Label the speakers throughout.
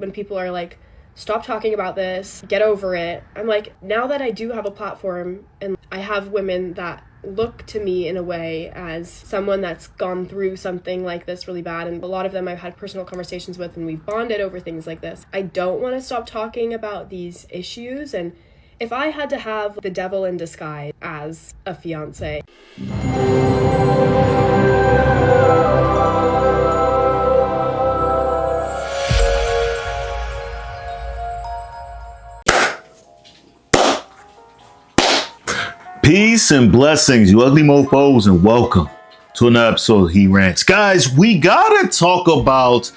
Speaker 1: when people are like, stop talking about this, get over it. I'm like, now that I do have a platform and I have women that look to me in a way as someone that's gone through something like this really bad, and a lot of them I've had personal conversations with and we've bonded over things like this, I don't want to stop talking about these issues. And if I had to have the devil in disguise as a fiancé,
Speaker 2: Peace and blessings, you ugly mofos, and welcome to another episode of He Rants. Guys, we gotta talk about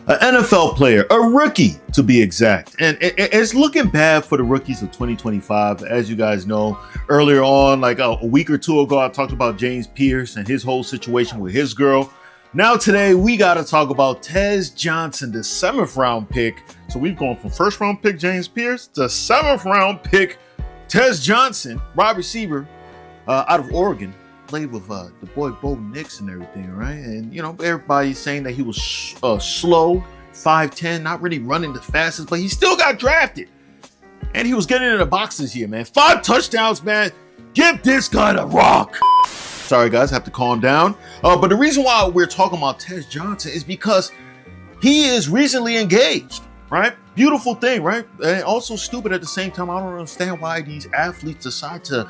Speaker 2: an NFL player, a rookie to be exact. And it's looking bad for the rookies of 2025. As you guys know, earlier on, like a week or two ago, I talked about James Pierce and his whole situation with his girl. Now today, we gotta talk about Tez Johnson, the 7th round pick. So we've gone from 1st round pick James Pierce to 7th round pick Tez Johnson, wide receiver out of Oregon, played with the boy Bo Nix and everything, right? And, you know, everybody's saying that he was slow, 5'10", not really running the fastest, but he still got drafted. And he was getting in the box this year, man. 5 touchdowns, man. Give this guy the rock. Sorry, guys, I have to calm down. But the reason why we're talking about Tez Johnson is because he is recently engaged. Right? Beautiful thing, right? And also stupid at the same time. I don't understand why these athletes decide to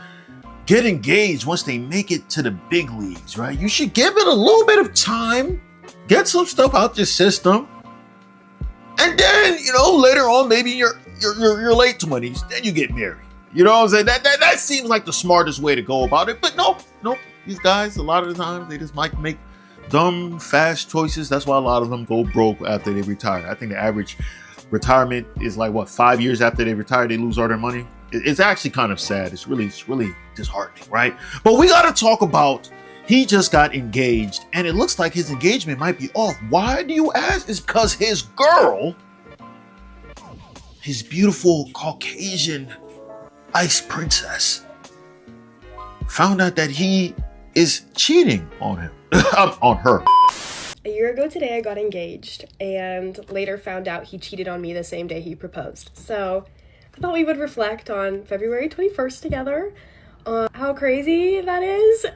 Speaker 2: get engaged once they make it to the big leagues, right? You should give it a little bit of time, get some stuff out your system, and then, you know, later on, maybe your late 20s, then you get married. You know what I'm saying? That seems like the smartest way to go about it. But nope. These guys, a lot of the times, they just might make dumb, fast choices. That's why a lot of them go broke after they retire. I think the average retirement is like 5 years after they retire, they lose all their money. It's actually kind of sad. It's really disheartening, right? But we got to talk about, he just got engaged and it looks like his engagement might be off. Why do you ask? It's because his girl, his beautiful Caucasian ice princess, found out that he is cheating on him, on her.
Speaker 1: a year ago today, I got engaged and later found out he cheated on me the same day he proposed. So I thought we would reflect on February 21st together on how crazy that is.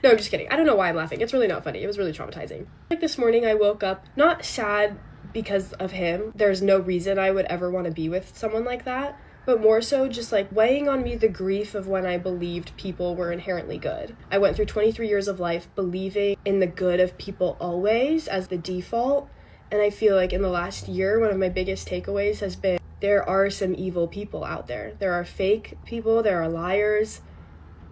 Speaker 1: No, I'm just kidding. I don't know why I'm laughing. It's really not funny. It was really traumatizing. Like this morning, I woke up not sad because of him. There's no reason I would ever want to be with someone like that, but more so just like weighing on me the grief of when I believed people were inherently good. I went through 23 years of life believing in the good of people always as the default, and I feel like in the last year, one of my biggest takeaways has been there are some evil people out there. There are fake people, there are liars,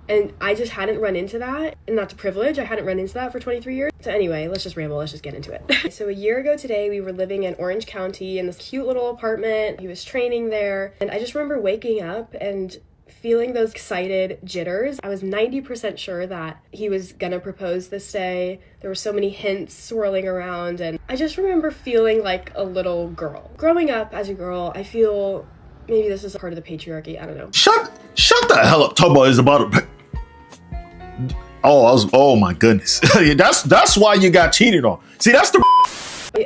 Speaker 1: and I just hadn't run into that, and that's a privilege. I hadn't run into that for 23 years. So anyway, let's just ramble, let's just get into it. So a year ago today, we were living in Orange County in this cute little apartment. He was training there, and I just remember waking up and feeling those excited jitters. I was 90% sure that he was gonna propose this day. There were so many hints swirling around, and I just remember feeling like a little girl. Growing up as a girl, I feel maybe this is part of the patriarchy, I don't know.
Speaker 2: Shut the hell up. Talk about is about it. Oh my goodness. that's why you got cheated on. See, that's the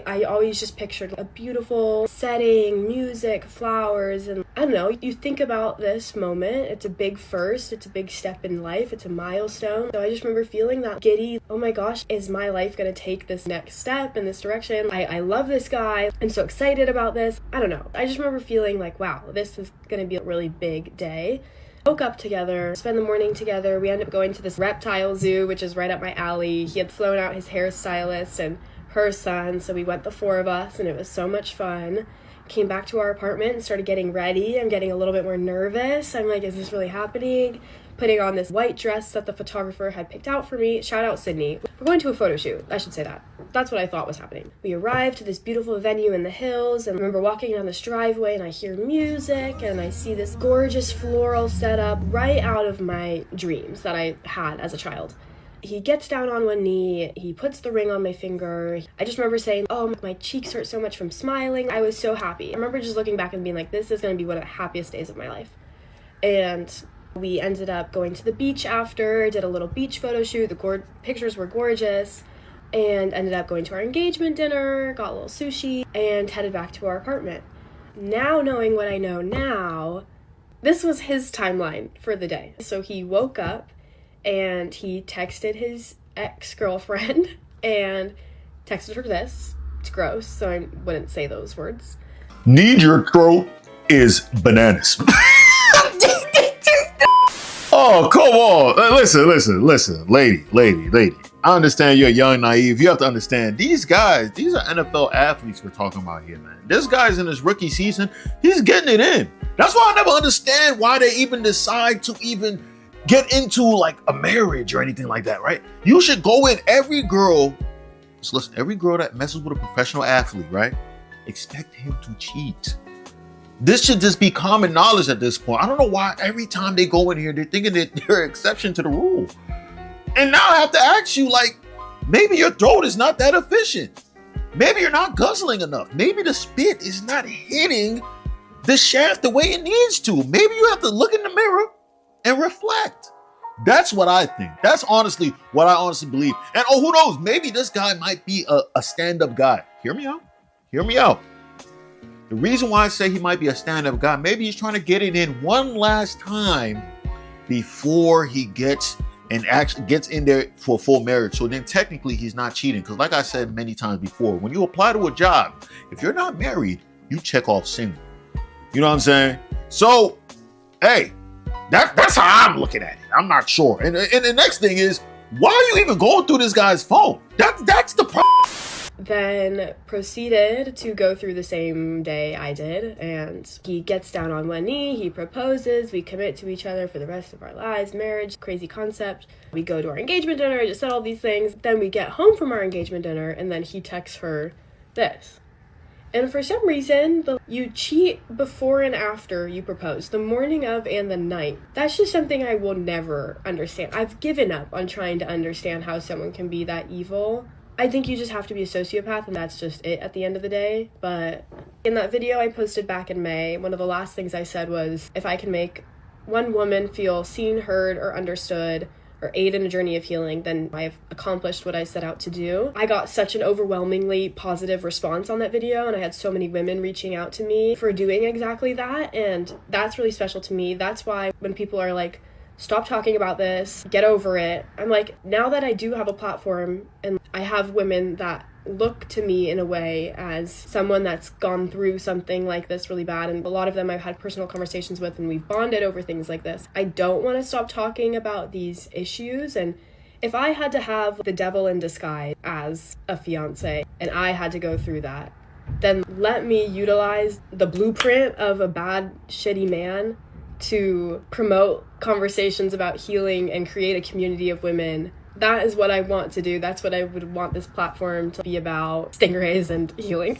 Speaker 1: I always just pictured a beautiful setting, music, flowers, and I don't know, you think about this moment, it's a big first, it's a big step in life, it's a milestone. So I just remember feeling that giddy, oh my gosh, is my life gonna take this next step in this direction? I love this guy, I'm so excited about this. I don't know, I just remember feeling like, wow, this is gonna be a really big day. Woke up together, spent the morning together. We ended up going to this reptile zoo, which is right up my alley. He had flown out his hairstylist and her son, so we went the 4 of us, and it was so much fun. Came back to our apartment and started getting ready. I'm getting a little bit more nervous. I'm like, is this really happening? Putting on this white dress that the photographer had picked out for me. Shout out Sydney. We're going to a photo shoot. I should say that. That's what I thought was happening. We arrived to this beautiful venue in the hills, and I remember walking down this driveway and I hear music and I see this gorgeous floral setup right out of my dreams that I had as a child. He gets down on one knee, he puts the ring on my finger. I just remember saying, oh, my cheeks hurt so much from smiling. I was so happy. I remember just looking back and being like, this is gonna be one of the happiest days of my life. And we ended up going to the beach after, did a little beach photo shoot. The pictures were gorgeous. and ended up going to our engagement dinner, got a little sushi, and headed back to our apartment. Now, knowing what I know now, this was his timeline for the day. So he woke up and he texted his ex-girlfriend and texted her this. It's gross, so I wouldn't say those words.
Speaker 2: Need your throat is bananas. Oh, come on. Listen, lady. I understand you're young, naive. You have to understand these guys, these are NFL athletes we're talking about here, man. This guy's in his rookie season. He's getting it in. That's why I never understand why they even decide to even get into like a marriage or anything like that, right? You should go in. Every girl, just listen, every girl that messes with a professional athlete, right? Expect him to cheat. This should just be common knowledge at this point. I don't know why every time they go in here, they're thinking that they're an exception to the rule. And now I have to ask you, like, maybe your throat is not that efficient. Maybe you're not guzzling enough. Maybe the spit is not hitting the shaft the way it needs to. Maybe you have to look in the mirror and reflect. That's what I think. That's honestly what I honestly believe. And oh, who knows? Maybe this guy might be a stand-up guy. Hear me out. Hear me out. The reason why I say he might be a stand-up guy, maybe he's trying to get it in one last time before he gets and actually gets in there for full marriage. So then technically he's not cheating. Because like I said many times before, when you apply to a job, if you're not married, you check off single. You know what I'm saying? So, hey, that's how I'm looking at it. I'm not sure. And the next thing is, why are you even going through this guy's phone? That's the problem.
Speaker 1: Then proceeded to go through the same day I did, and he gets down on one knee, he proposes, we commit to each other for the rest of our lives, marriage, crazy concept. We go to our engagement dinner, I just said all these things. Then we get home from our engagement dinner, and then he texts her this. And for some reason, you cheat before and after you propose, the morning of and the night. That's just something I will never understand. I've given up on trying to understand how someone can be that evil. I think you just have to be a sociopath, and that's just it at the end of the day. But in that video I posted back in May, one of the last things I said was, if I can make one woman feel seen, heard, or understood, or aid in a journey of healing, then I've accomplished what I set out to do. I got such an overwhelmingly positive response on that video, and I had so many women reaching out to me for doing exactly that, and that's really special to me. That's why when people are like, stop talking about this, get over it, I'm like, now that I do have a platform and I have women that look to me in a way as someone that's gone through something like this really bad, and a lot of them I've had personal conversations with and we've bonded over things like this, I don't want to stop talking about these issues. And if I had to have the devil in disguise as a fiance and I had to go through that, then let me utilize the blueprint of a bad, shitty man to promote conversations about healing and create a community of women. That is what I want to do. That's what I would want this platform to be about, stingrays and healing.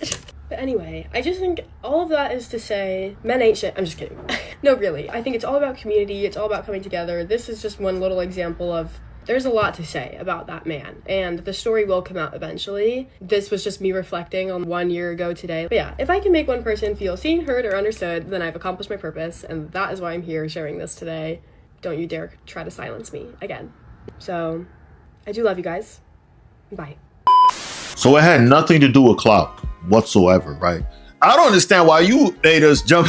Speaker 1: But anyway, I just think all of that is to say, men ain't shit. I'm just kidding. No, really. I think it's all about community. It's all about coming together. This is just one little example of, there's a lot to say about that man, and the story will come out eventually. This was just me reflecting on 1 year ago today. But yeah, if I can make one person feel seen, heard, or understood, then I've accomplished my purpose, and that is why I'm here sharing this today. Don't you dare try to silence me again. So, I do love you guys. Bye.
Speaker 2: So it had nothing to do with clout whatsoever, right? I don't understand why you made us jump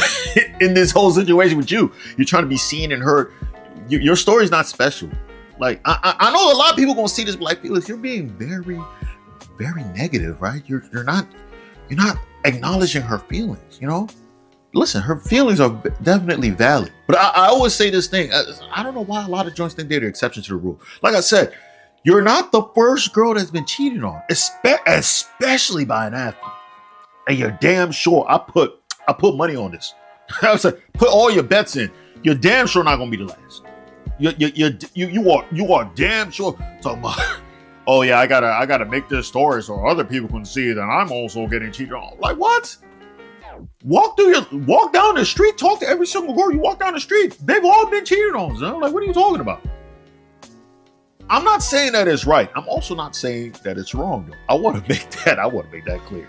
Speaker 2: in this whole situation with you. You're trying to be seen and heard. Your story's not special. Like, I know a lot of people gonna see this, but like, Felix, you're being very, very negative, right? You're not acknowledging her feelings, you know? Listen, her feelings are definitely valid. But I always say this thing, I don't know why a lot of joints think they're the exception to the rule. Like I said, you're not the first girl that's been cheated on, especially by an athlete. And you're damn sure, I put money on this. I was like, put all your bets in. You're damn sure not gonna be the last. You are damn sure talking about, oh yeah, I gotta make this story so other people can see that I'm also getting cheated on. Like, what? Walk down the street, talk to every single girl you walk down the street. They've all been cheated on, son. Like, what are you talking about? I'm not saying that it's right. I'm also not saying that it's wrong, though. I want to make that clear.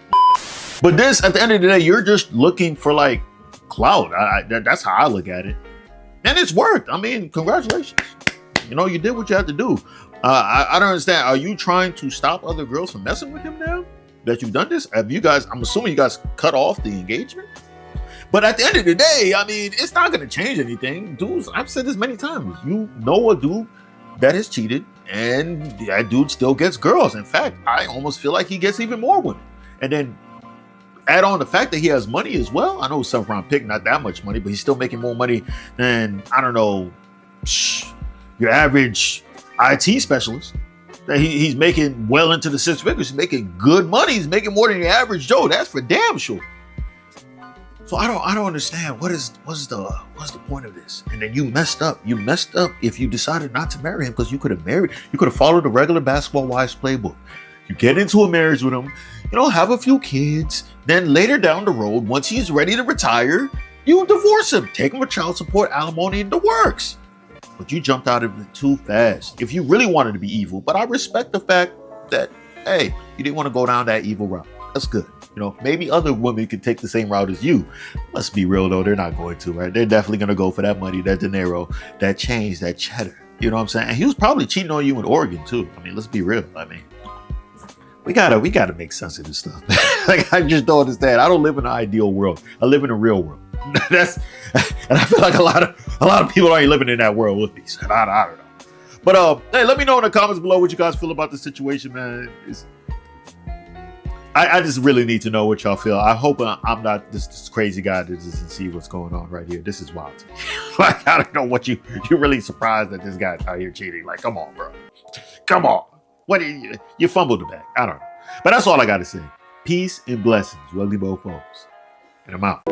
Speaker 2: But this, at the end of the day, you're just looking for like clout. That's how I look at it. And it's worked. I mean, congratulations. You know, you did what you had to do. I don't understand. Are you trying to stop other girls from messing with him now that you've done this? Have you guys, I'm assuming you guys cut off the engagement? But at the end of the day, I mean, it's not going to change anything. Dudes, I've said this many times. You know a dude that has cheated, and that dude still gets girls. In fact, I almost feel like he gets even more women. And then add on the fact that he has money as well. I know he's 7th-round pick, not that much money, but he's still making more money than, I don't know, your average IT specialist. He's making well into the 6 figures. He's making good money. He's making more than your average Joe. That's for damn sure. So I don't understand what's the point of this. And then you messed up. You messed up if you decided not to marry him, because you could have followed the regular basketball wives playbook. You get into a marriage with him, have a few kids. Then later down the road, once he's ready to retire, you divorce him, take him for child support, alimony, and the works. But you jumped out of it too fast. If you really wanted to be evil, but I respect the fact that, hey, you didn't want to go down that evil route. That's good. Maybe other women could take the same route as you. Let's be real though, they're not going to, right? They're definitely going to go for that money, that dinero, that change, that cheddar. You know what I'm saying? And he was probably cheating on you in Oregon too. I mean, let's be real. I mean, we gotta make sense of this stuff. Like, I just don't understand. I don't live in an ideal world. I live in a real world. And I feel like a lot of people ain't living in that world with me. So I don't know. But hey, let me know in the comments below what you guys feel about this situation, man. I just really need to know what y'all feel. I hope I'm not this crazy guy that doesn't see what's going on right here. This is wild. Like, I don't know what you're really surprised that this guy's out here cheating. Like, come on, bro. Come on. What you fumbled the bag. I don't know. But that's all I got to say. Peace and blessings. Ugly Mofos. And I'm out.